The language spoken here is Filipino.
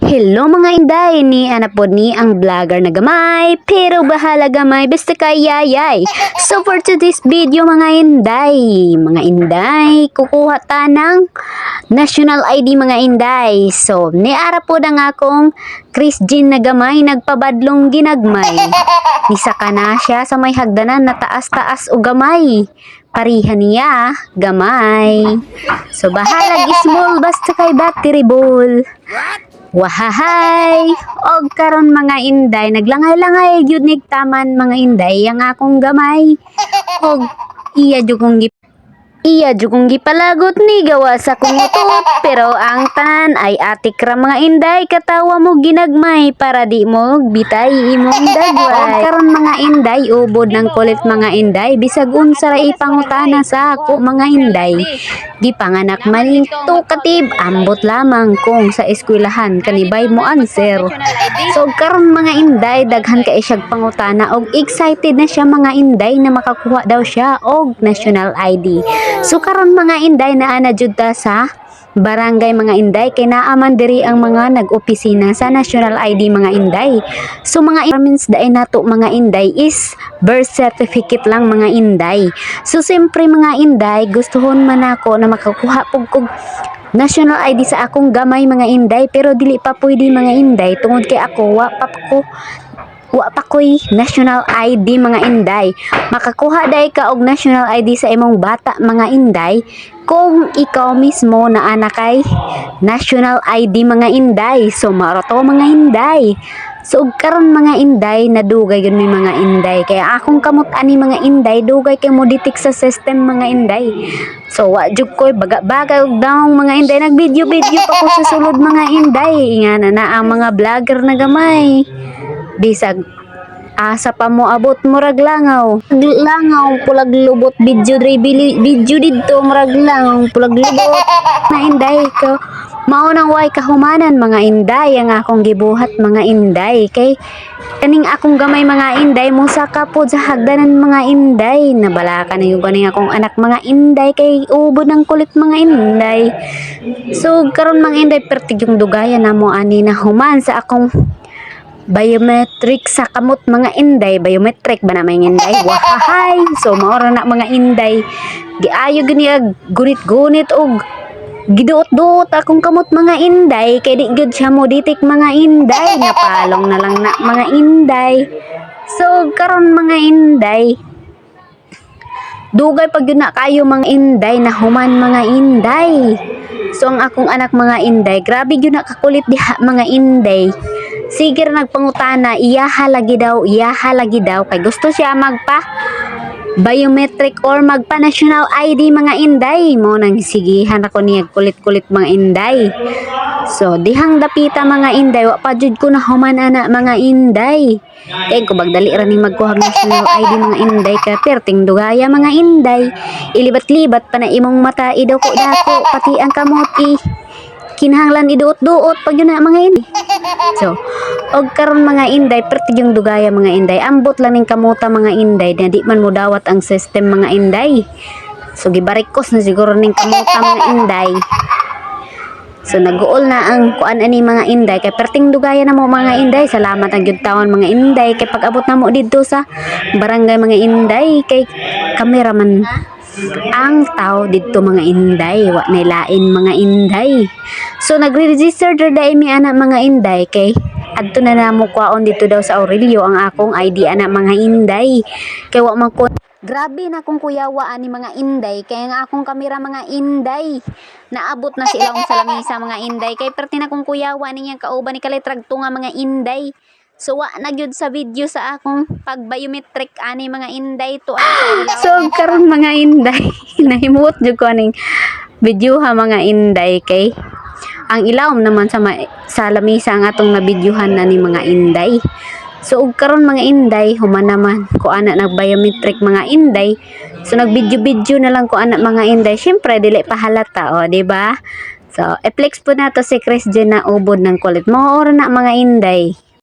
Hello mga inday, ni anak po ni ang vlogger na gamay, pero bahala gamay, basta kay yayay. So for today's video mga inday, kukuha ta ng national ID mga inday. So niara po na nga akong Chris Jean na gamay, nagpabadlong ginagmay. Nisaka na siya sa may hagdanan na taas-taas o gamay. Parihan niya, gamay. So bahalag small basta kay battery ball. Wahahay! Og karon mga inday, naglangay-langay gyud nig taman mga inday, ang akong gamay. Og iya jud kong gipalagot ni gawa sa kong utot, pero ang tanan ay atik ra mga inday, katawa mo ginagmay para di mo bitay imong dagway. Og karon mga inday, ubod ng kulit mga inday, bisag unsa ra ipangutana sa ako mga inday. Gipanganak maning tukatib, ambot lamang kung sa eskwelahan kanibay mo answer. So karon mga inday, daghan ka isyag pangutana og excited na siya mga inday na makakuha daw siya og national ID. So karon mga inday, naa jud ta sa barangay mga inday, kay naaman diri ang mga nag-opisina sa national ID mga inday. So mga requirements daay nato mga inday is birth certificate lang mga inday. So siyempre mga inday, gustuhon man ako na makakuha pug national ID sa akong gamay mga inday, pero dili pa pwede mga inday tungod kay ako wa pa ko'y national ID mga inday. Makakuha day ka og national ID sa imong bata mga inday kung ikaw mismo na anak kay national ID mga inday. So maro to mga inday. So karon mga inday, nadugay yun may mga inday, kaya akong kamot ani mga inday, dugay kay mo ditik sa system mga inday. So wa jud ko'y baga-baga og daong mga inday, nag video pa ko sa sulod mga inday. Ingana na ang mga vlogger na gamay, bisag asa pa mo abot murag langaw pulag lubot video didto murag langaw pulag lubot na inday ko mao nang way kahumanan mga inday ang akong gibuhat mga inday, kay kaning akong gamay mga inday musaka pod sa hagdanan mga inday, nabalakan na yung kaning akong anak mga inday, kay ubod ng kulit mga inday. So karon mga inday, pertig yung dugayan na mo ani na human sa akong biometric sa kamot mga inday. Biometric ba na mga inday? Wahahay! So maora na mga inday, giayo gini gunit-gunit og giduot-duot akong kamot mga inday, kay di gyud siya mo ditik mga inday, napalong na lang na mga inday. So karon mga inday, dugay pag yun na kayo mga inday na human mga inday. So ang akong anak mga inday, grabe yun na kakulit diha mga inday. Sige ra nagpangutana, iyaha lagi daw, kay gusto siya magpa biometric or magpa national ID mga inday. Mo nang sigihan ako niya kulit-kulit mga inday. So dihang dapita mga inday, wa pa jud ko na human ana mga inday. Kay ko bagdali ra ni magkuha national ID mga inday, ka perting dugaya mga inday. Ilibat-libat pa na imong mata, idako dako pati ang kamuti. Kinahanglan iduot-duot pag yun na mga inday. So, og karon mga inday, perti yung dugaya mga inday, ambot lang ning kamuta mga inday, na di man mo dawat ang system mga inday. So gibarikos na siguro ning kamuta mga inday. So naguol na ang kuan ani mga inday, kay perting dugaya na mo mga inday. Salamat ang gyud tawon mga inday, kay pag abot na mo didto sa barangay mga inday, kay cameraman ang tao dito mga inday, wa nilain mga inday. So nagre-register dai mi ana mga inday, kay adto na namo kwaon dito daw sa Aurelio ang akong ID ana mga inday, kay wa man ko grabe na kung kuyawa ani mga inday, kay ang akong kamera mga inday naabot na sa ilawom sa lamisa mga inday, kay perti na kung kuyawa niya kauban ni kalitrag tunga mga inday. So wa na gyud sa video sa akong pag biometric ani mga inday to. So karon mga inday, nahimuot jud ko aning video ha mga inday, kay ang ilawom naman sa lamisa ang atong nabidyohan na ni mga inday. So og karon mga inday, human naman ko ana nag biometric mga inday. So nagvideo na lang ko ana mga inday, syempre dili pa halata, o di ba? So i-flex po nato si Chris Jean na ubod ng kulit mo ora na mga inday.